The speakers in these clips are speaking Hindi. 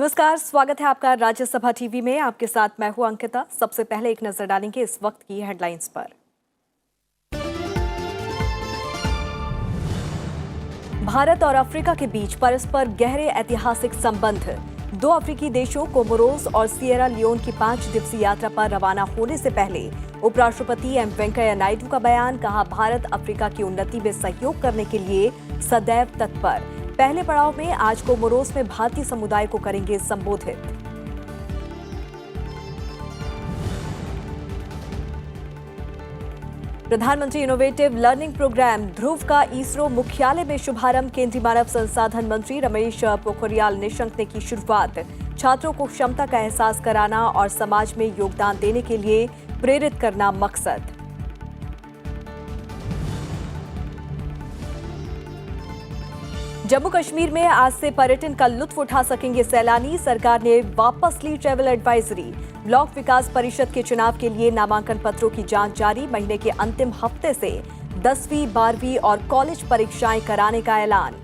नमस्कार, स्वागत है आपका राज्यसभा टीवी में। आपके साथ मैं हूं अंकिता। सबसे पहले एक नजर डालेंगे इस वक्त की हेडलाइंस पर। भारत और अफ्रीका के बीच परस्पर गहरे ऐतिहासिक संबंध। दो अफ्रीकी देशों कोमोरोस और सिएरा लियोन की 5 दिवसीय यात्रा पर रवाना होने से पहले उपराष्ट्रपति एम वेंकैया नायडू का बयान। कहा, भारत अफ्रीका की उन्नति में सहयोग करने के लिए सदैव तत्पर। पहले पड़ाव में आज कोमोरोस में भारतीय समुदाय को करेंगे संबोधित। प्रधानमंत्री इनोवेटिव लर्निंग प्रोग्राम ध्रुव का इसरो मुख्यालय में शुभारंभ। केंद्रीय मानव संसाधन मंत्री रमेश पोखरियाल निशंक ने की शुरुआत। छात्रों को क्षमता का एहसास कराना और समाज में योगदान देने के लिए प्रेरित करना मकसद। जम्मू कश्मीर में आज से पर्यटन का लुत्फ उठा सकेंगे सैलानी। सरकार ने वापस ली ट्रैवल एडवाइजरी। ब्लॉक विकास परिषद के चुनाव के लिए नामांकन पत्रों की जांच जारी। महीने के अंतिम हफ्ते से 10वीं, 12वीं और कॉलेज परीक्षाएं कराने का ऐलान।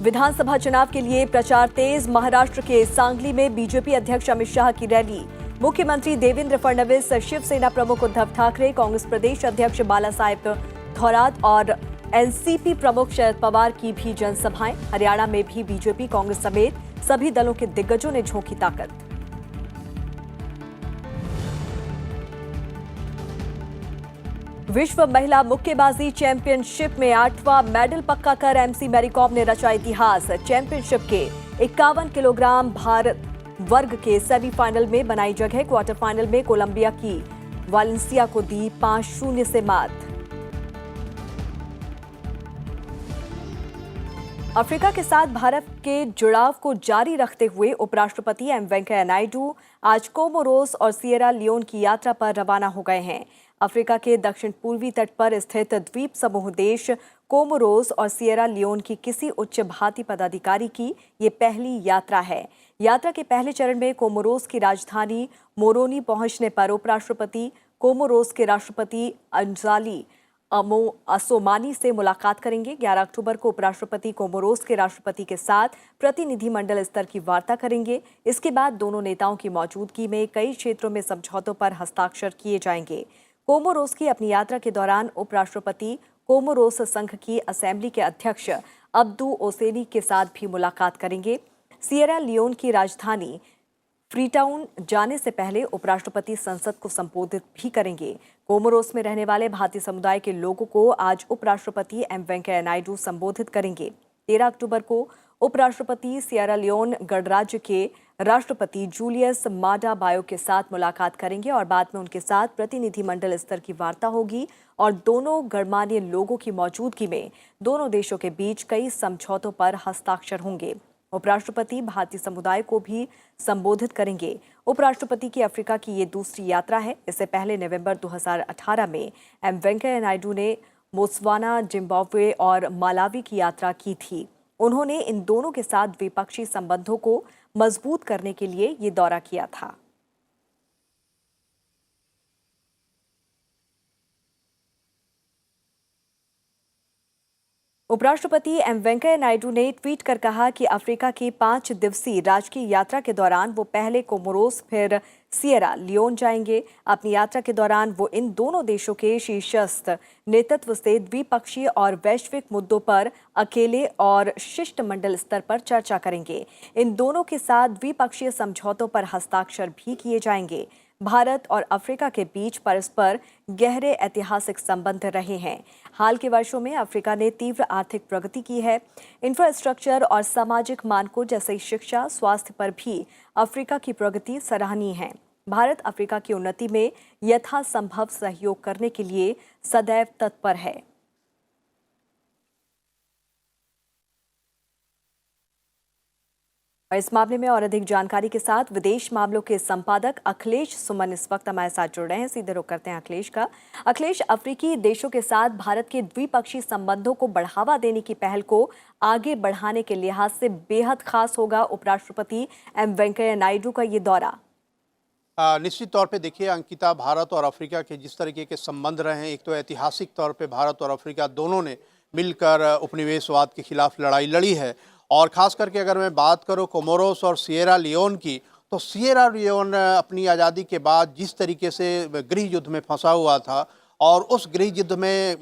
विधानसभा चुनाव के लिए प्रचार तेज। महाराष्ट्र के सांगली में बीजेपी अध्यक्ष अमित शाह की रैली। मुख्यमंत्री देवेंद्र फडणवीस, शिवसेना प्रमुख उद्धव ठाकरे, कांग्रेस प्रदेश अध्यक्ष बालासाहेब थोरात और एनसीपी प्रमुख शरद पवार की भी जनसभाएं। हरियाणा में भी बीजेपी, कांग्रेस समेत सभी दलों के दिग्गजों ने झोंकी ताकत। विश्व महिला मुक्केबाजी चैंपियनशिप में 8वां मेडल पक्का कर एमसी मैरीकॉम ने रचा इतिहास। चैंपियनशिप के 51 किलोग्राम भार वर्ग के सेमीफाइनल में बनाई जगह। क्वार्टर फाइनल में कोलंबिया की वालेंसिया को दी 5-0 से मात। अफ्रीका के साथ भारत के जुड़ाव को जारी रखते हुए उपराष्ट्रपति एम वेंकैया नायडू आज कोमोरोस और सिएरा लियोन की यात्रा पर रवाना हो गए हैं। अफ्रीका के दक्षिण पूर्वी तट पर स्थित द्वीप समूह देश कोमोरोस और सिएरा लियोन की किसी उच्च भारतीय पदाधिकारी की ये पहली यात्रा है। यात्रा के पहले चरण में कोमोरोस की राजधानी मोरोनी पहुंचने पर उपराष्ट्रपति कोमोरोस के राष्ट्रपति अंजाली असोमानी से मुलाकात करेंगे। 11 अक्टूबर को उपराष्ट्रपति कोमोरोस के राष्ट्रपति के साथ प्रतिनिधिमंडल स्तर की वार्ता करेंगे। इसके बाद दोनों नेताओं की मौजूदगी में कई क्षेत्रों में समझौतों पर हस्ताक्षर किए जाएंगे। कोमोरोस की अपनी यात्रा के दौरान उपराष्ट्रपति कोमोरोस संघ की असेंबली के अध्यक्ष अब्दू ओसेनी के साथ भी मुलाकात करेंगे। सिएरा लियोन की राजधानी फ्रीटाउन जाने से पहले उपराष्ट्रपति संसद को संबोधित भी करेंगे। कोमोरोस में रहने वाले भारतीय समुदाय के लोगों को आज उपराष्ट्रपति एम वेंकैया नायडू संबोधित करेंगे। 13 अक्टूबर को उपराष्ट्रपति सिएरा लियोन गणराज्य के राष्ट्रपति जूलियस माडा बायो के साथ मुलाकात करेंगे और बाद में उनके साथ प्रतिनिधिमंडल स्तर की वार्ता होगी और दोनों गणमान्य लोगों की मौजूदगी में दोनों देशों के बीच कई समझौतों पर हस्ताक्षर होंगे। उपराष्ट्रपति भारतीय समुदाय को भी संबोधित करेंगे। उपराष्ट्रपति की अफ्रीका की ये दूसरी यात्रा है। इससे पहले नवंबर 2018 में एम वेंकैया नायडू ने बोत्सवाना, जिम्बाब्वे और मालावी की यात्रा की थी। उन्होंने इन दोनों के साथ द्विपक्षीय संबंधों को मजबूत करने के लिए ये दौरा किया था। उपराष्ट्रपति एम वेंकैया नायडू ने ट्वीट कर कहा कि अफ्रीका की 5 दिवसीय राजकीय यात्रा के दौरान वो पहले कोमोरोस फिर सिएरा लियोन जाएंगे। अपनी यात्रा के दौरान वो इन दोनों देशों के शीर्षस्थ नेतृत्व से द्विपक्षीय और वैश्विक मुद्दों पर अकेले और शिष्टमंडल स्तर पर चर्चा करेंगे। इन दोनों के साथ द्विपक्षीय समझौतों पर हस्ताक्षर भी किए जाएंगे। भारत और अफ्रीका के बीच परस्पर गहरे ऐतिहासिक संबंध रहे हैं। हाल के वर्षों में अफ्रीका ने तीव्र आर्थिक प्रगति की है। इंफ्रास्ट्रक्चर और सामाजिक मानकों जैसे शिक्षा, स्वास्थ्य पर भी अफ्रीका की प्रगति सराहनीय है। भारत अफ्रीका की उन्नति में यथासंभव सहयोग करने के लिए सदैव तत्पर है। और इस मामले में और अधिक जानकारी के साथ विदेश मामलों के संपादक अखिलेश सुमन इस वक्त हमारे साथ जुड़ रहे हैं। सीधे रुख करते हैं अखिलेश का। अखिलेश, अफ्रीकी देशों के साथ भारत के द्विपक्षीय संबंधों को बढ़ावा देने की पहल को आगे बढ़ाने के लिहाज से बेहद खास होगा उपराष्ट्रपति एम वेंकैया नायडू का ये दौरा। निश्चित तौर पे देखिए अंकिता, भारत और अफ्रीका के जिस तरीके के संबंध रहे हैं, एक तो ऐतिहासिक तौर पे भारत और अफ्रीका दोनों ने मिलकर उपनिवेशवाद के खिलाफ लड़ाई लड़ी है। और ख़ास करके अगर मैं बात करूं कोमोरोस और सिएरा लियोन की, तो सिएरा लियोन अपनी आज़ादी के बाद जिस तरीके से गृह युद्ध में फंसा हुआ था, और उस गृह युद्ध में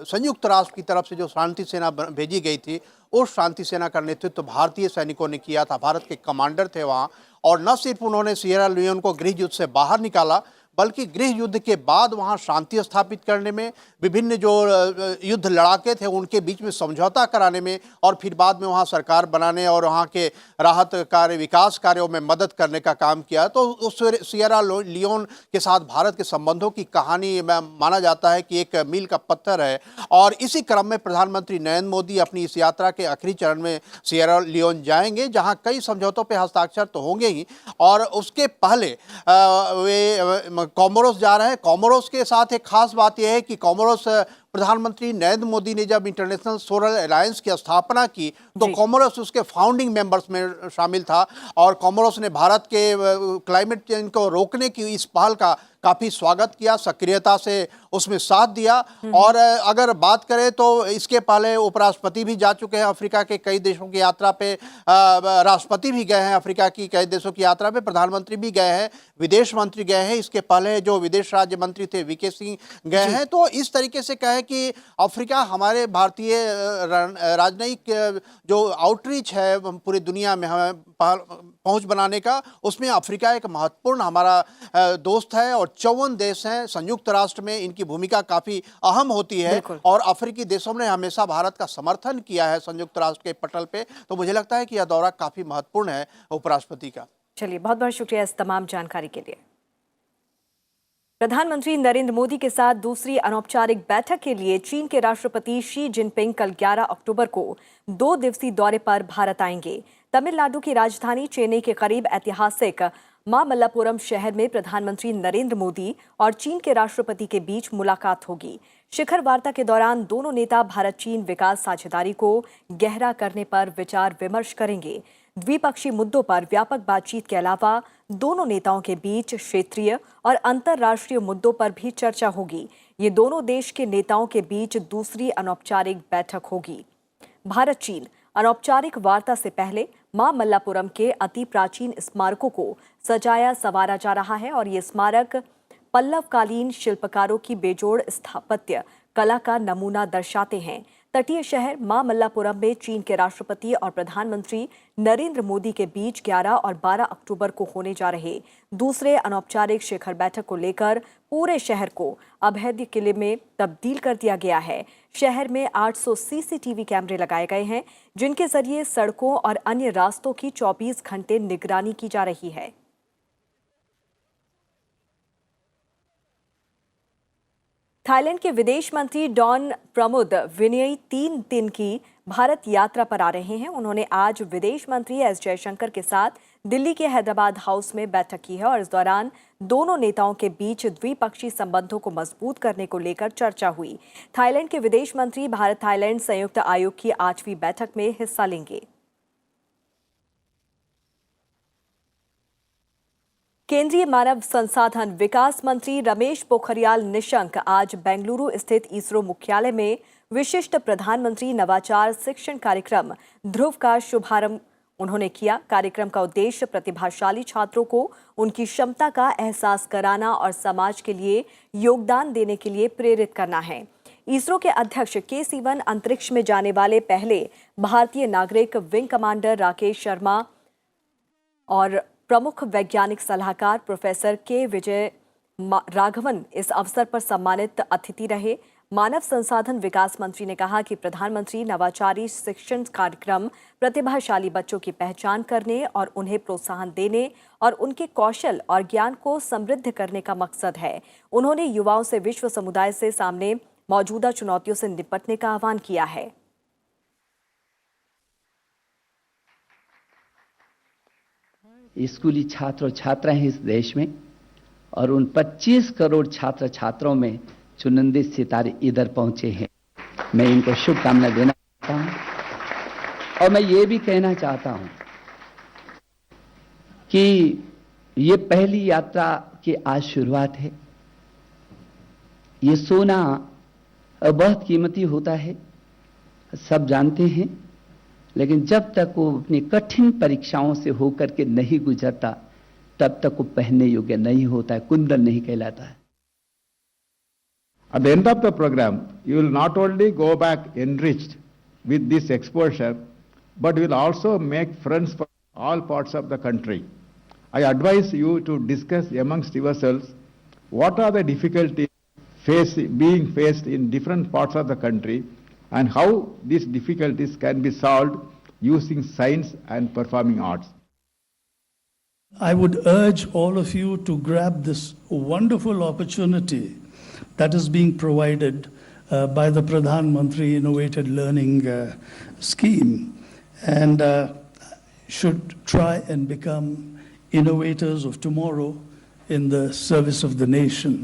संयुक्त राष्ट्र की तरफ से जो शांति सेना भेजी गई थी, उस शांति सेना का नेतृत्व भारतीय सैनिकों ने किया था। भारत के कमांडर थे वहाँ, और न सिर्फ उन्होंने सिएरा लियोन को गृह युद्ध से बाहर निकाला, बल्कि गृह युद्ध के बाद वहाँ शांति स्थापित करने में, विभिन्न जो युद्ध लड़ाके थे उनके बीच में समझौता कराने में, और फिर बाद में वहाँ सरकार बनाने और वहाँ के राहत कार्य, विकास कार्यों में मदद करने का काम किया। तो उस सिएरा लियोन के साथ भारत के संबंधों की कहानी माना जाता है कि एक मील का पत्थर है। और इसी क्रम में प्रधानमंत्री नरेंद्र मोदी अपनी इस यात्रा के आखिरी चरण में सिएरा लियोन जाएंगे, जहाँ कई समझौतों पर हस्ताक्षर तो होंगे ही, और उसके पहले वे कोमोरोस जा रहे हैं। कोमोरोस के साथ एक खास बात यह है कि कोमोरोस प्रधानमंत्री नरेंद्र मोदी ने जब इंटरनेशनल सोलर अलायंस की स्थापना की, तो कोमोरोस उसके फाउंडिंग मेंबर्स में शामिल था, और कोमोरोस ने भारत के क्लाइमेट चेंज को रोकने की इस पहल का काफ़ी स्वागत किया, सक्रियता से उसमें साथ दिया। और अगर बात करें तो इसके पहले उपराष्ट्रपति भी जा चुके हैं अफ्रीका के कई देशों की यात्रा पे, राष्ट्रपति भी गए हैं अफ्रीका की कई देशों की यात्रा पे, प्रधानमंत्री भी गए हैं, विदेश मंत्री गए हैं, इसके पहले जो विदेश राज्य मंत्री थे वीके सिंह गए हैं। तो इस तरीके से कहें कि अफ्रीका हमारे भारतीय राजनयिक जो आउटरीच है पूरी दुनिया में हमें पहुंच बनाने का, उसमें अफ्रीका एक महत्वपूर्ण हमारा दोस्त है, और 54 देश हैं संयुक्त राष्ट्र में, इनकी भूमिका काफी अहम होती है, और अफ्रीकी देशों ने हमेशा भारत का समर्थन किया है संयुक्त राष्ट्र के पटल पे। तो मुझे लगता है कि यह दौरा काफी महत्वपूर्ण है उपराष्ट्रपति का। चलिए, बहुत बहुत शुक्रिया इस तमाम जानकारी के लिए। प्रधानमंत्री नरेंद्र मोदी के साथ दूसरी अनौपचारिक बैठक के लिए चीन के राष्ट्रपति शी जिनपिंग कल 11 अक्टूबर को 2 दिवसीय दौरे पर भारत आएंगे। तमिलनाडु की राजधानी चेन्नई के करीब ऐतिहासिक मामल्लापुरम शहर में प्रधानमंत्री नरेंद्र मोदी और चीन के राष्ट्रपति के बीच मुलाकात होगी। शिखर वार्ता के दौरान दोनों नेता भारत चीन विकास साझेदारी को गहरा करने पर विचार विमर्श करेंगे। द्विपक्षीय मुद्दों पर व्यापक बातचीत के अलावा दोनों नेताओं के बीच क्षेत्रीय और अंतर्राष्ट्रीय मुद्दों पर भी चर्चा होगी। ये दोनों देश के नेताओं के बीच दूसरी अनौपचारिक बैठक होगी। भारत चीन अनौपचारिक वार्ता से पहले मामल्लापुरम के अति प्राचीन स्मारकों को सजाया संवारा जा रहा है, और ये स्मारक पल्लवकालीन शिल्पकारों की बेजोड़ स्थापत्य कला का नमूना दर्शाते हैं। तटीय शहर मामल्लापुरम में चीन के राष्ट्रपति और प्रधानमंत्री नरेंद्र मोदी के बीच 11 और 12 अक्टूबर को होने जा रहे दूसरे अनौपचारिक शिखर बैठक को लेकर पूरे शहर को अभेद्य किले में तब्दील कर दिया गया है। शहर में 800 सीसीटीवी कैमरे लगाए गए हैं, जिनके जरिए सड़कों और अन्य रास्तों की 24 घंटे निगरानी की जा रही है। थाईलैंड के विदेश मंत्री डॉन प्रमुद विनय 3 दिन की भारत यात्रा पर आ रहे हैं। उन्होंने आज विदेश मंत्री एस जयशंकर के साथ दिल्ली के हैदराबाद हाउस में बैठक की है, और इस दौरान दोनों नेताओं के बीच द्विपक्षीय संबंधों को मजबूत करने को लेकर चर्चा हुई। थाईलैंड के विदेश मंत्री भारत थाईलैंड संयुक्त आयोग की 8वीं बैठक में हिस्सा लेंगे। केंद्रीय मानव संसाधन विकास मंत्री रमेश पोखरियाल निशंक आज बेंगलुरु स्थित इसरो मुख्यालय में विशिष्ट प्रधानमंत्री नवाचार शिक्षण कार्यक्रम ध्रुव का शुभारंभ उन्होंने किया। कार्यक्रम का उद्देश्य प्रतिभाशाली छात्रों को उनकी क्षमता का एहसास कराना और समाज के लिए योगदान देने के लिए प्रेरित करना है। इसरो के अध्यक्ष के सिवन अंतरिक्ष में जाने वाले पहले भारतीय नागरिक विंग कमांडर राकेश शर्मा और प्रमुख वैज्ञानिक सलाहकार प्रोफेसर के विजय राघवन इस अवसर पर सम्मानित अतिथि रहे। मानव संसाधन विकास मंत्री ने कहा कि प्रधानमंत्री नवाचारी शिक्षण कार्यक्रम प्रतिभाशाली बच्चों की पहचान करने और उन्हें प्रोत्साहन देने और उनके कौशल और ज्ञान को समृद्ध करने का मकसद है। उन्होंने युवाओं से विश्व समुदाय से सामने मौजूदा चुनौतियों से निपटने का आह्वान किया है। स्कूली छात्र और छात्रा हैं इस देश में, और उन 25 करोड़ छात्र छात्राओं में चुनिंदा सितारे इधर पहुंचे हैं। मैं इनको शुभकामनाएं देना चाहता हूं, और मैं ये भी कहना चाहता हूं कि ये पहली यात्रा की आज शुरुआत है। ये सोना बहुत कीमती होता है, सब जानते हैं, लेकिन जब तक वो अपनी कठिन परीक्षाओं से होकर के नहीं गुजरता तब तक वो पहनने योग्य नहीं होता है, कुंदन नहीं कहलाता है। At the end of the program, you will not only go back enriched with this exposure, but will also make friends from all parts of the country. I advise you to discuss amongst yourselves what are the difficulties being faced in different parts of the country and how these difficulties can be solved using science and performing arts. I would urge all of you to grab this wonderful opportunity that is being provided by the Pradhan Mantri Innovative Learning Scheme, and should try and become innovators of tomorrow in the service of the nation.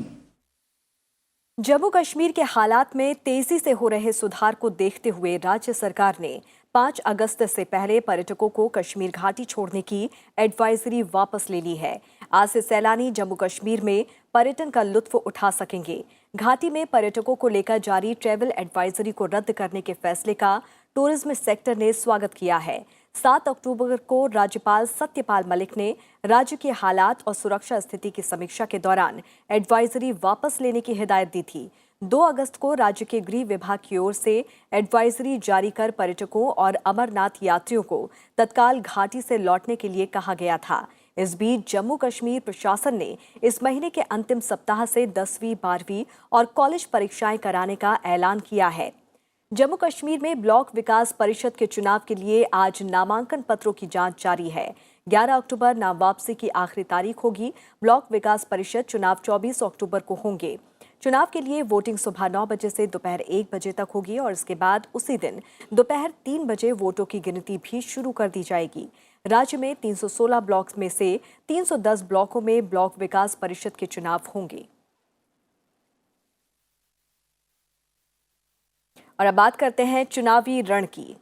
Jammu Kashmir के हालात में तेजी से हो रहे सुधार को देखते हुए राज्य सरकार ने 5 अगस्त से पहले पर्यटकों को कश्मीर घाटी छोड़ने की एडवाइजरी वापस ले ली है। आज से सैलानी जम्मू कश्मीर में पर्यटन का लुत्फ उठा सकेंगे। घाटी में पर्यटकों को लेकर जारी ट्रैवल एडवाइजरी को रद्द करने के फैसले का टूरिज्म सेक्टर ने स्वागत किया है। 7 अक्टूबर को राज्यपाल सत्यपाल मलिक ने राज्य के हालात और सुरक्षा स्थिति की समीक्षा के दौरान एडवाइजरी वापस लेने की हिदायत दी थी। 2 अगस्त को राज्य के गृह विभाग की ओर से एडवाइजरी जारी कर पर्यटकों और अमरनाथ यात्रियों को तत्काल घाटी से लौटने के लिए कहा गया था। इस बीच जम्मू कश्मीर प्रशासन ने इस महीने के अंतिम सप्ताह से 10वीं, 12वीं और कॉलेज परीक्षाएं कराने का ऐलान किया है। जम्मू कश्मीर में ब्लॉक विकास परिषद के चुनाव के लिए आज नामांकन पत्रों की जांच जारी है। 11 अक्टूबर नाम वापसी की आखिरी तारीख होगी। ब्लॉक विकास परिषद चुनाव 24 अक्टूबर को होंगे। चुनाव के लिए वोटिंग सुबह 9 बजे से दोपहर 1 बजे तक होगी और इसके बाद उसी दिन दोपहर 3 बजे वोटों की गिनती भी शुरू कर दी जाएगी। राज्य में 316 ब्लॉक्स में से 310 ब्लॉकों में ब्लॉक विकास परिषद के चुनाव होंगे। और अब बात करते हैं चुनावी रण की।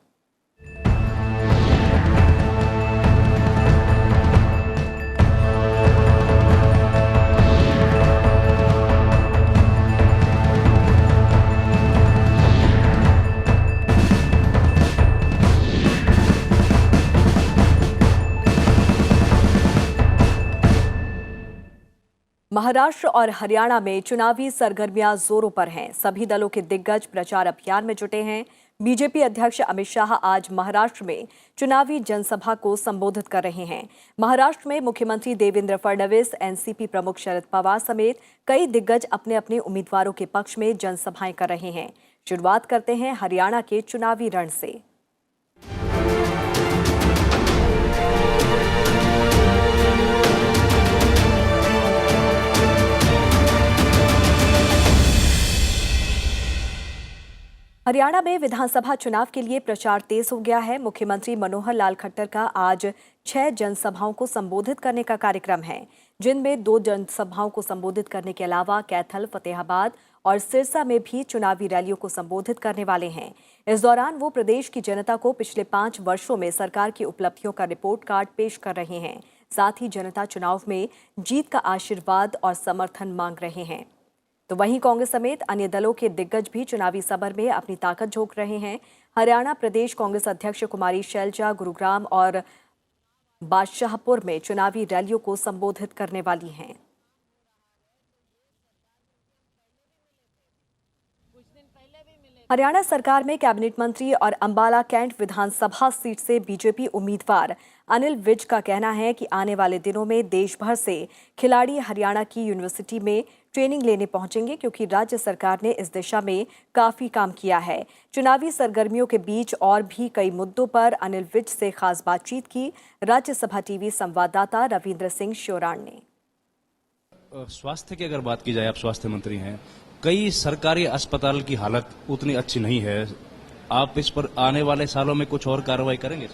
महाराष्ट्र और हरियाणा में चुनावी सरगर्मियां जोरों पर हैं। सभी दलों के दिग्गज प्रचार अभियान में जुटे हैं। बीजेपी अध्यक्ष अमित शाह आज महाराष्ट्र में चुनावी जनसभा को संबोधित कर रहे हैं। महाराष्ट्र में मुख्यमंत्री देवेंद्र फडणवीस, एनसीपी प्रमुख शरद पवार समेत कई दिग्गज अपने अपने उम्मीदवारों के पक्ष में जनसभाएं कर रहे हैं। शुरुआत करते हैं हरियाणा के चुनावी रण से। हरियाणा में विधानसभा चुनाव के लिए प्रचार तेज हो गया है। मुख्यमंत्री मनोहर लाल खट्टर का आज 6 जनसभाओं को संबोधित करने का कार्यक्रम है, जिनमें 2 जनसभाओं को संबोधित करने के अलावा कैथल, फतेहाबाद और सिरसा में भी चुनावी रैलियों को संबोधित करने वाले हैं। इस दौरान वो प्रदेश की जनता को पिछले 5 वर्षों में सरकार की उपलब्धियों का रिपोर्ट कार्ड पेश कर रहे हैं। साथ ही जनता चुनाव में जीत का आशीर्वाद और समर्थन मांग रहे हैं। तो वहीं कांग्रेस समेत अन्य दलों के दिग्गज भी चुनावी सभर में अपनी ताकत झोंक रहे हैं। हरियाणा प्रदेश कांग्रेस अध्यक्ष कुमारी शैलजा गुरुग्राम और बादशाहपुर में चुनावी रैलियों को संबोधित करने वाली हैं। हरियाणा सरकार में कैबिनेट मंत्री और अंबाला कैंट विधानसभा सीट से बीजेपी उम्मीदवार अनिल विज का कहना है कि आने वाले दिनों में देश भर से खिलाड़ी हरियाणा की यूनिवर्सिटी में ट्रेनिंग लेने पहुंचेंगे, क्योंकि राज्य सरकार ने इस दिशा में काफी काम किया है। चुनावी सरगर्मियों के बीच और भी कई मुद्दों पर अनिल विज से खास बातचीत की राज्यसभा टीवी संवाददाता रविंद्र सिंह श्योराण ने। स्वास्थ्य की अगर बात की जाए, आप स्वास्थ्य मंत्री हैं, कई सरकारी अस्पताल की हालत उतनी अच्छी नहीं है। आप इस पर आने वाले सालों में कुछ और कार्रवाई करेंगे?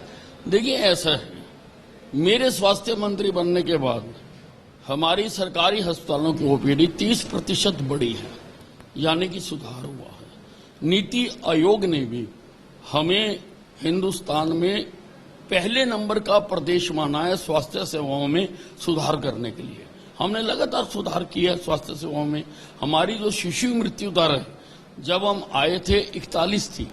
देखिए, ऐसा है, मेरे स्वास्थ्य मंत्री बनने के बाद हमारी सरकारी अस्पतालों की ओपीडी 30% बढ़ी है, यानी कि सुधार हुआ है। नीति आयोग ने भी हमें हिंदुस्तान में पहले नंबर का प्रदेश माना है स्वास्थ्य सेवाओं में सुधार करने के लिए। हमने लगातार सुधार किया है स्वास्थ्य सेवाओं में। हमारी जो शिशु मृत्यु दर है, जब हम आए थे 41 थी,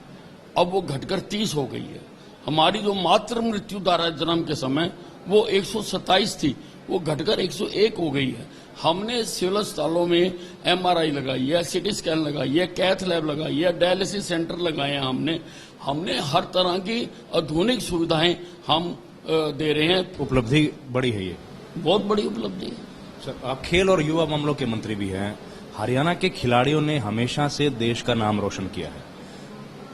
अब वो घटकर 30 हो गई है। हमारी जो मातृ मृत्यु दर है जन्म के समय वो 127 थी, वो घटकर 101 हो गई है। हमने सिविल अस्पतालों में MRI लगाई है, CT स्कैन लगाई है, कैथ लैब लगाई है, डायलिसिस सेंटर लगाए हैं। हमने हर तरह की आधुनिक सुविधाएं हम दे रहे हैं। उपलब्धि बड़ी है ये, बहुत बड़ी उपलब्धि है। सर आप खेल और युवा मामलों के मंत्री भी हैं। हरियाणा के खिलाड़ियों ने हमेशा से देश का नाम रोशन किया है,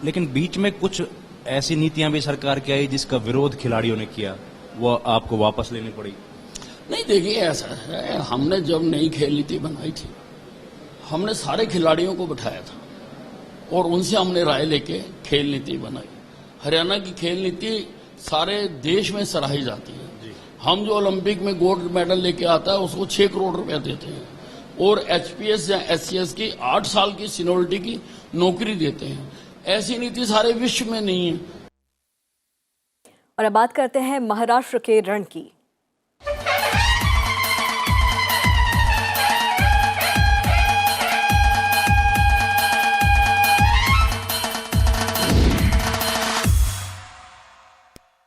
लेकिन बीच में कुछ ऐसी नीतियां भी सरकार की आई जिसका विरोध खिलाड़ियों ने किया, वो आपको वापस लेनी पड़ी। नहीं, देखिए ऐसा है, हमने जब नई खेल नीति बनाई थी हमने सारे खिलाड़ियों को बिठाया था और उनसे हमने राय लेके खेल नीति बनाई। हरियाणा की खेल नीति सारे देश में सराही जाती है। हम जो ओलंपिक में गोल्ड मेडल लेके आता है उसको 6 करोड़ रुपया देते हैं और HPS या SCS की 8 साल की सीनियरिटी की नौकरी देते हैं। ऐसी नीति सारे विश्व में नहीं है। और अब बात करते हैं महाराष्ट्र के रण की।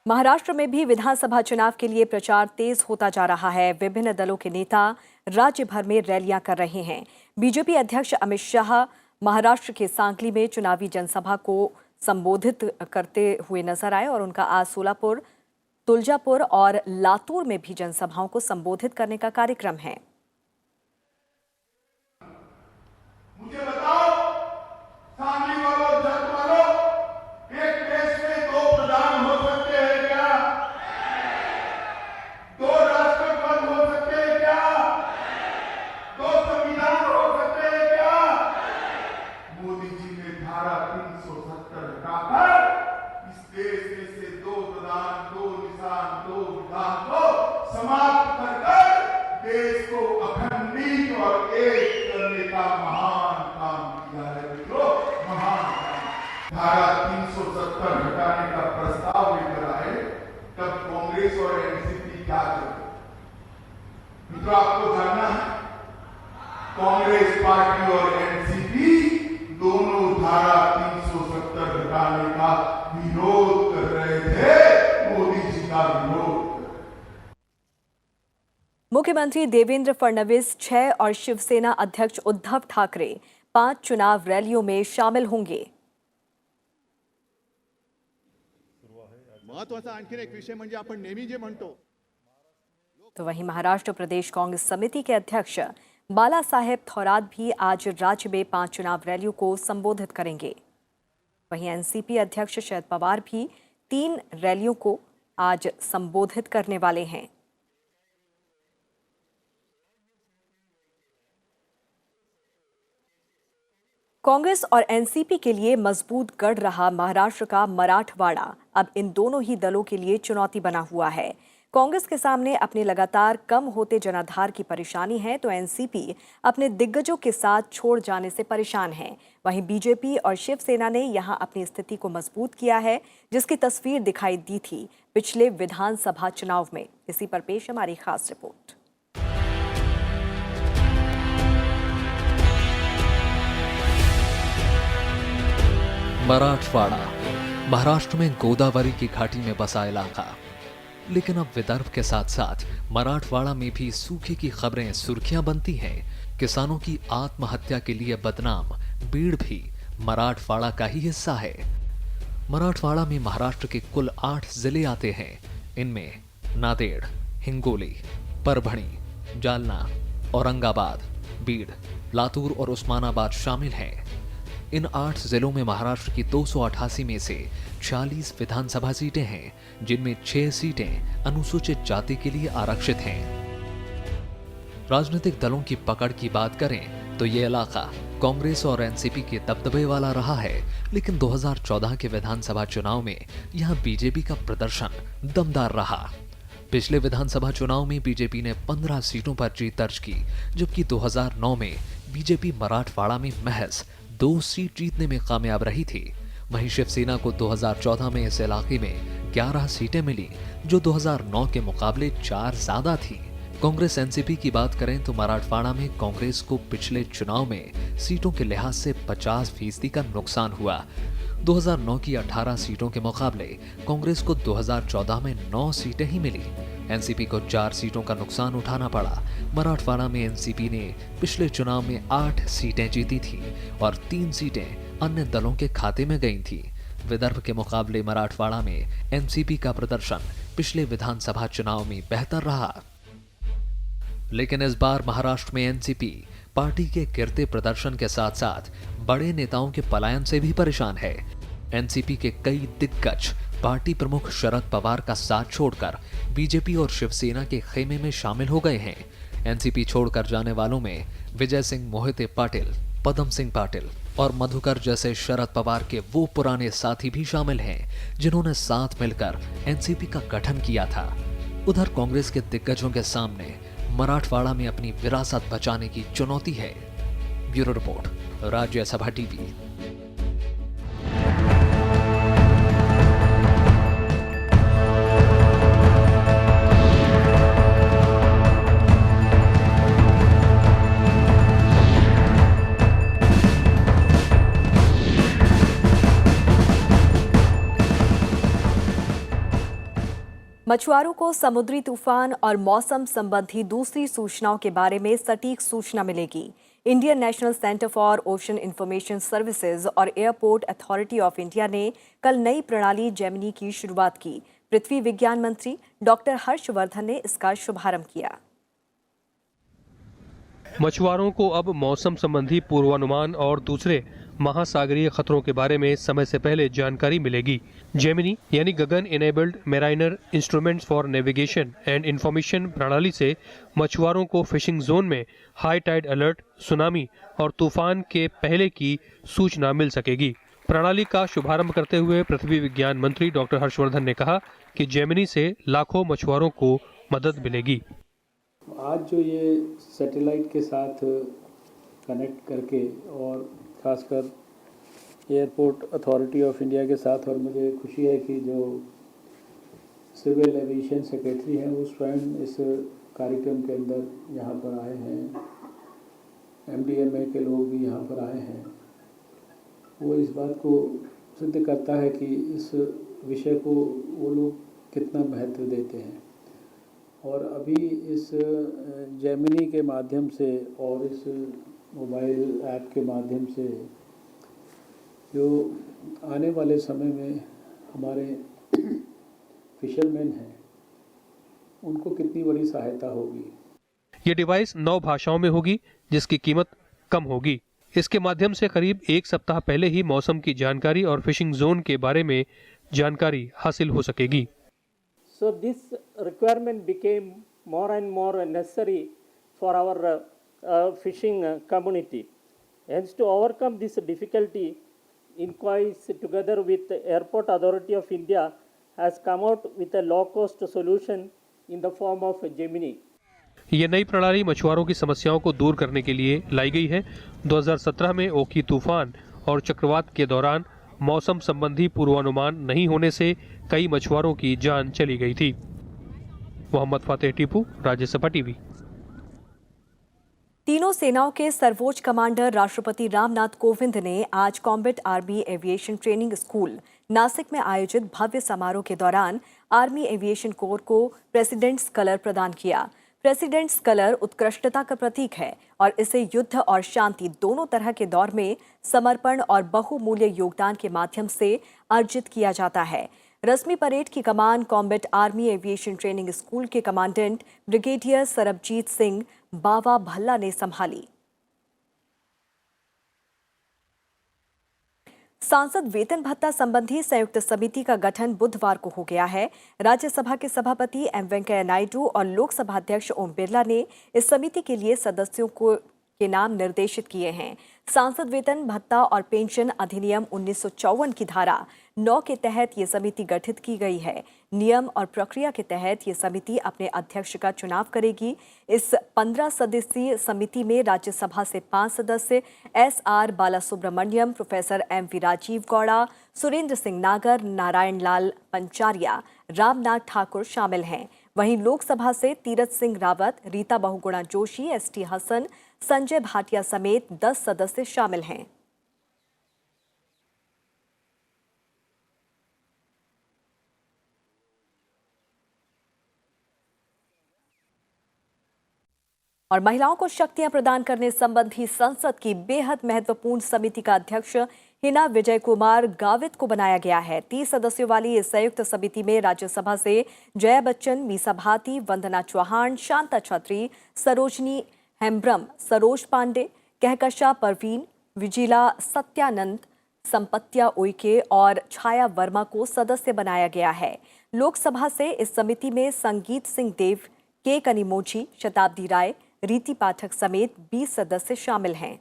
महाराष्ट्र में भी विधानसभा चुनाव के लिए प्रचार तेज होता जा रहा है। विभिन्न दलों के नेता राज्य भर में रैलियां कर रहे हैं। बीजेपी अध्यक्ष अमित शाह महाराष्ट्र के सांगली में चुनावी जनसभा को संबोधित करते हुए नजर आए और उनका आज सोलापुर, तुलजापुर और लातूर में भी जनसभाओं को संबोधित करने का कार्यक्रम है। मुझे बताओ, सांगली वालों, जत वालों, एक देश में 2 प्रधान हो सकते हैं क्या? 2 राष्ट्रपति हो सकते हैं क्या? 2 संविधान हो सकते हैं क्या? मोदी जी ने धारा 370 हटाकर इस देश में से 2 प्रधान, 2 निशान, 2 विधान को समाप्त कर देश को अखंडित और एक करने का महान काम किया है। मित्रों, महान काम। धारा 370 हटाने का प्रस्ताव लेकर आए तब कांग्रेस और एनसीपी क्या करे? मित्रों, आपको जानना है, कांग्रेस पार्टी और एनसीपी दोनों धारा 370 हटाने का विरोध कर रहे थे, मोदी जी का विरोध। मुख्यमंत्री देवेंद्र फडणवीस 6 और शिवसेना अध्यक्ष उद्धव ठाकरे 5 चुनाव रैलियों में शामिल होंगे। महत्वाचा आणखी एक विषय म्हणजे आपण नेहमी जे म्हणतो, तो वहीं महाराष्ट्र प्रदेश कांग्रेस समिति के अध्यक्ष बाला साहेब थोरात भी आज राज्य में 5 चुनाव रैलियों को संबोधित करेंगे। वहीं एनसीपी अध्यक्ष शरद पवार भी 3 रैलियों को आज संबोधित करने वाले हैं। कांग्रेस और एनसीपी के लिए मजबूत गढ़ रहा महाराष्ट्र का मराठवाड़ा अब इन दोनों ही दलों के लिए चुनौती बना हुआ है। कांग्रेस के सामने अपने लगातार कम होते जनाधार की परेशानी है, तो एनसीपी अपने दिग्गजों के साथ छोड़ जाने से परेशान है। वहीं बीजेपी और शिवसेना ने यहां अपनी स्थिति को मजबूत किया है, जिसकी तस्वीर दिखाई दी थी पिछले विधानसभा चुनाव में। इसी पर पेश हमारी खास रिपोर्ट। मराठवाड़ा महाराष्ट्र में गोदावरी की घाटी में बसा इलाका, लेकिन अब विदर्भ के साथ साथ मराठवाड़ा में भी सूखे की खबरें सुर्खियां बनती हैं। किसानों की आत्महत्या के लिए बदनाम बीड़ भी मराठवाड़ा का ही हिस्सा है। मराठवाड़ा में महाराष्ट्र के कुल 8 जिले आते हैं। इनमें नांदेड़, हिंगोली, परभणी, जालना, औरंगाबाद, बीड़, लातूर और उस्मानाबाद शामिल हैं। इन 8 जिलों में महाराष्ट्र की 288 में से 40 विधानसभा सीटें हैं, जिनमें 6 सीटें अनुसूचित जाति के लिए आरक्षित हैं। राजनीतिक दलों की पकड़ की बात करें तो ये इलाका कांग्रेस और एनसीपी के दबदबे वाला रहा है, लेकिन 2014 के विधानसभा चुनाव में यहां बीजेपी का प्रदर्शन दमदार रहा। पिछले विधानसभा चुनाव में बीजेपी ने 15 सीटों पर जीत दर्ज की, जबकि 2009 में बीजेपी मराठवाड़ा में महज 2 सीट जीतने में कामयाब रही थी। वहीं शिवसेना को 2014 में इस इलाके में 11 सीटें मिली, जो 2009 के मुकाबले 4 ज्यादा थी। कांग्रेस एनसीपी की बात करें तो मराठवाड़ा में कांग्रेस को पिछले चुनाव में सीटों के लिहाज से 50% का नुकसान हुआ। 2009 की 18 सीटों के मुकाबले कांग्रेस को 2014 में 9 सीटें ही मिली। एनसीपी को 4 सीटों का नुकसान उठाना पड़ा। मराठवाड़ा में एनसीपी ने पिछले चुनाव में 8 सीटें जीती थी और 3 सीटें अन्य दलों के खाते में गई थी। विदर्भ के मुकाबले मराठवाड़ा में एनसीपी का प्रदर्शन पिछले विधानसभा चुनाव में बेहतर रहा। लेकिन इस बार महाराष्ट्र में एनसीपी पार्टी के गिरते प्रदर्शन के साथ साथ बड़े नेताओं के पलायन से भी परेशान है। एनसीपी के कई दिग्गज पार्टी प्रमुख शरद पवार का साथ छोड़कर बीजेपी और शिवसेना के खेमे में शामिल हो गए हैं। एनसीपी छोड़कर जाने वालों में विजय सिंह मोहिते पाटिल, पदम सिंह पाटिल और मधुकर जैसे शरद पवार के वो पुराने साथी भी शामिल हैं जिन्होंने साथ मिलकर एनसीपी का गठन किया था। उधर कांग्रेस के दिग्गजों के सामने मराठवाड़ा में अपनी विरासत बचाने की चुनौती है। Bureau report, Rajya Sabha TV. मछुआरों को समुद्री तूफान और मौसम संबंधी दूसरी सूचनाओं के बारे में सटीक सूचना मिलेगी। Indian national centre for ocean information services और एयरपोर्ट अथॉरिटी ऑफ इंडिया ने कल नई प्रणाली जेमिनी की शुरुआत की। पृथ्वी विज्ञान मंत्री डॉक्टर हर्षवर्धन ने इसका शुभारंभ किया। मछुआरों को अब मौसम संबंधी पूर्वानुमान और दूसरे महासागरीय खतरों के बारे में समय से पहले जानकारी मिलेगी। जेमिनी यानी GAGAN enabled mariner instruments for navigation and information प्रणाली से मछुआरों को फिशिंग जोन में हाई टाइड अलर्ट, सुनामी और तूफान के पहले की सूचना मिल सकेगी। प्रणाली का शुभारंभ करते हुए पृथ्वी विज्ञान मंत्री डॉक्टर हर्षवर्धन ने कहा कि जेमिनी से लाखों मछुआरों को मदद मिलेगी। आज जो ये सैटेलाइट के साथ कनेक्ट करके और खासकर एयरपोर्ट अथॉरिटी ऑफ इंडिया के साथ, और मुझे खुशी है कि जो सिविल एविएशन सेक्रेटरी हैं वो स्वयं इस कार्यक्रम के अंदर यहाँ पर आए हैं, एमडीएमए के लोग भी यहाँ पर आए हैं। वो इस बात को सिद्ध करता है कि इस विषय को वो लोग कितना महत्व देते हैं। और अभी इस जेमिनी के माध्यम से और इस मोबाइल ऐप के माध्यम से जो आने वाले समय में हमारे फिशरमैन हैं उनको कितनी बड़ी सहायता होगी। ये डिवाइस 9 भाषाओं में होगी जिसकी कीमत कम होगी। इसके माध्यम से करीब 1 सप्ताह पहले ही मौसम की जानकारी और फिशिंग जोन के बारे में जानकारी हासिल हो सकेगी। So this requirement became more and more necessary for our fishing community. Hence, to overcome this difficulty, INCOIS together with the Airport Authority of India has come out with a low-cost solution in the form of Gemini. ये नई प्रणाली मछुआरों की समस्याओं को दूर करने के लिए लाई गई है। 2017 में ओखी तूफान और चक्रवात के दौरान मौसम संबंधी पूर्वानुमान नहीं होने से कई मछुआरों की जान चली गई थी। मोहम्मद फातेह टीपू, राज्यसभा टीवी। तीनों सेनाओं के सर्वोच्च कमांडर राष्ट्रपति रामनाथ कोविंद ने आज combat army aviation training school Nashik में आयोजित भव्य समारोह के दौरान आर्मी एविएशन कोर को प्रेसिडेंट्स कलर प्रदान किया। प्रेसिडेंट्स कलर उत्कृष्टता का प्रतीक है और इसे युद्ध और शांति दोनों तरह के दौर में समर्पण और बहुमूल्य योगदान के माध्यम से अर्जित किया जाता है। रस्मी परेड की कमान combat army aviation training school के कमांडेंट ब्रिगेडियर सरबजीत सिंह बावा भल्ला ने संभाली। सांसद वेतन भत्ता संबंधी संयुक्त समिति का गठन बुधवार को हो गया है। राज्यसभा के सभापति एम वेंकैया नायडू और लोकसभा अध्यक्ष ओम बिरला ने इस समिति के लिए सदस्यों के नाम निर्देशित किए हैं। सांसद वेतन भत्ता और पेंशन अधिनियम 1954 की धारा 9 के तहत ये समिति गठित की गई है। नियम और प्रक्रिया के तहत ये समिति अपने अध्यक्ष का चुनाव करेगी। इस 15 सदस्यीय समिति में राज्यसभा से 5 सदस्य SR Balasubramaniam, professor MV Rajeev Gowda, Surendra Singh Nagar, Narayan लाल पंचारिया, रामनाथ ठाकुर शामिल हैं। वहीं लोकसभा से तीरथ सिंह रावत, रीता बहुगुणा जोशी, ST हसन, संजय भाटिया समेत 10 सदस्य शामिल हैं। और महिलाओं को शक्तियां प्रदान करने संबंधी संसद की बेहद महत्वपूर्ण समिति का अध्यक्ष हिना विजय कुमार गावित को बनाया गया है। 30 सदस्यों वाली इस संयुक्त समिति में राज्यसभा से जया बच्चन, मीसा भारती, वंदना चौहान, शांता छत्री, सरोजनी हेम्ब्रम, सरोज पांडे, कहकशा परवीन, विजिला सत्यानंद, संपत्या उइके और छाया वर्मा को सदस्य बनाया गया है। लोकसभा से इस समिति में संगीत सिंह देव, के कनिमोझी, शताब्दी राय, रीति पाठक समेत 20 सदस्य शामिल हैं।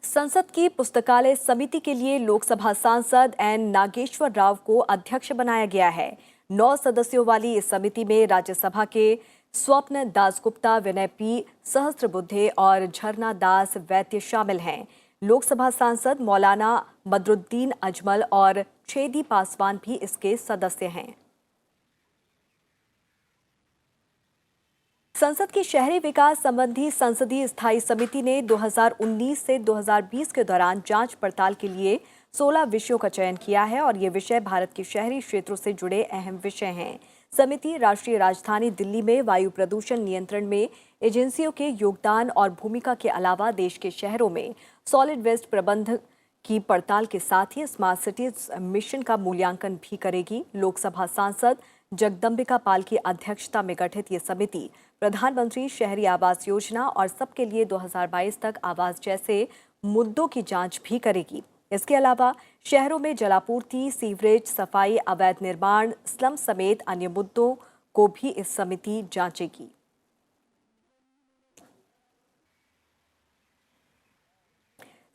संसद की पुस्तकालय समिति के लिए लोकसभा सांसद एन नागेश्वर राव को अध्यक्ष बनाया गया है। 9 सदस्यों वाली इस समिति में राज्यसभा के स्वप्न दासगुप्ता, विनय पी सहस्त्रबुद्धे और झरना दास वैद्य शामिल हैं। लोकसभा सांसद मौलाना बदरुद्दीन अजमल और छेदी पासवान भी इसके सदस्य हैं। संसद की शहरी विकास संबंधी संसदीय स्थायी समिति ने 2019 से 2020 के दौरान जांच पड़ताल के लिए 16 विषयों का चयन किया है और ये विषय भारत के शहरी क्षेत्रों से जुड़े अहम विषय हैं। समिति राष्ट्रीय राजधानी दिल्ली में वायु प्रदूषण नियंत्रण में एजेंसियों के योगदान और भूमिका के अलावा देश के शहरों में सॉलिड वेस्ट प्रबंधन की पड़ताल के साथ ही स्मार्ट सिटीज मिशन का मूल्यांकन भी करेगी। लोकसभा सांसद जगदम्बिका पाल की अध्यक्षता में गठित ये समिति प्रधानमंत्री शहरी आवास योजना और सबके लिए 2022 तक आवास जैसे मुद्दों की जांच भी करेगी। इसके अलावा शहरों में जलापूर्ति, सीवरेज, सफाई, अवैध निर्माण, स्लम समेत अन्य मुद्दों को भी इस समिति जांचेगी।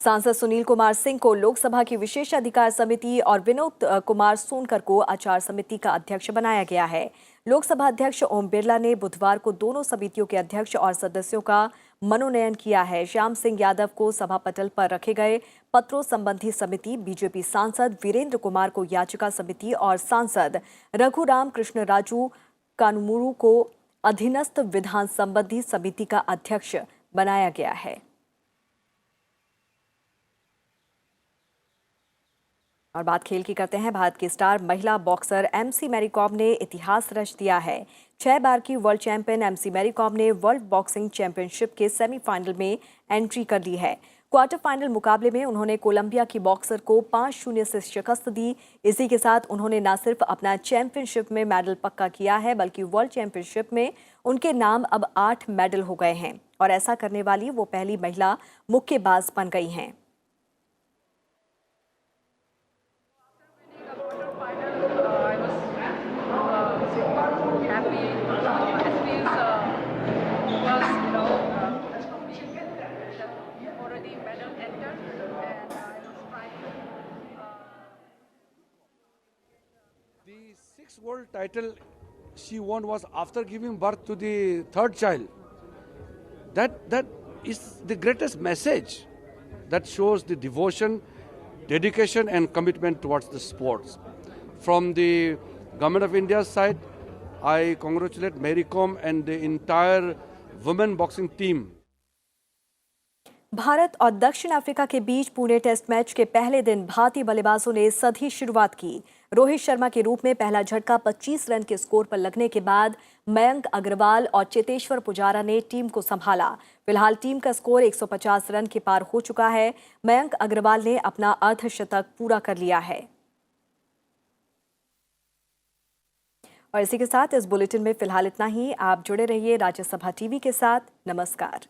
सांसद सुनील कुमार सिंह को लोकसभा की विशेष अधिकार समिति और विनोद कुमार सोनकर को आचार समिति का अध्यक्ष बनाया गया है। लोकसभा अध्यक्ष ओम बिरला ने बुधवार को दोनों समितियों के अध्यक्ष और सदस्यों का मनोनयन किया है। श्याम सिंह यादव को सभा पटल पर रखे गए पत्रों संबंधी समिति, बीजेपी सांसद वीरेंद्र कुमार को याचिका समिति और सांसद रघुराम कृष्ण राजू कानुमुरू को अधीनस्थ विधान संबंधी समिति का अध्यक्ष बनाया गया है। और बात खेल की करते हैं। भारत की स्टार महिला बॉक्सर एमसी मैरी कॉम ने इतिहास रच दिया है। 6 बार की world champion MC Mary Kom ने वर्ल्ड बॉक्सिंग चैंपियनशिप के सेमीफाइनल में एंट्री कर ली है। क्वार्टर फाइनल मुकाबले में उन्होंने कोलंबिया की बॉक्सर को 5-0 से शिकस्त दी। इसी के साथ उन्होंने न सिर्फ अपना चैंपियनशिप में मेडल पक्का किया है, बल्कि वर्ल्ड चैंपियनशिप में उनके नाम अब 8 मेडल हो गए हैं और ऐसा करने वाली वो पहली महिला मुक्केबाज बन गई हैं। The 6th world title she won was after giving birth to the 3rd child. That is the greatest message that shows the devotion, dedication and commitment towards the sports. From the Government of India's side, I congratulate Mary Kom and the entire women boxing team. Bharat और दक्षिण अफ्रीका के बीच पुणे टेस्ट मैच के पहले दिन भारतीय बल्लेबाजों ने सधी शुरुआत की। रोहित शर्मा के रूप में पहला झटका 25 रन के स्कोर पर लगने के बाद मयंक अग्रवाल और चेतेश्वर पुजारा ने टीम को संभाला। फिलहाल टीम का स्कोर 150 रन के पार हो चुका है। मयंक अग्रवाल ने अपना अर्धशतक पूरा कर लिया है। और इसी के साथ इस बुलेटिन में फिलहाल इतना ही। आप जुड़े रहिए राज्यसभा टीवी के साथ। नमस्कार।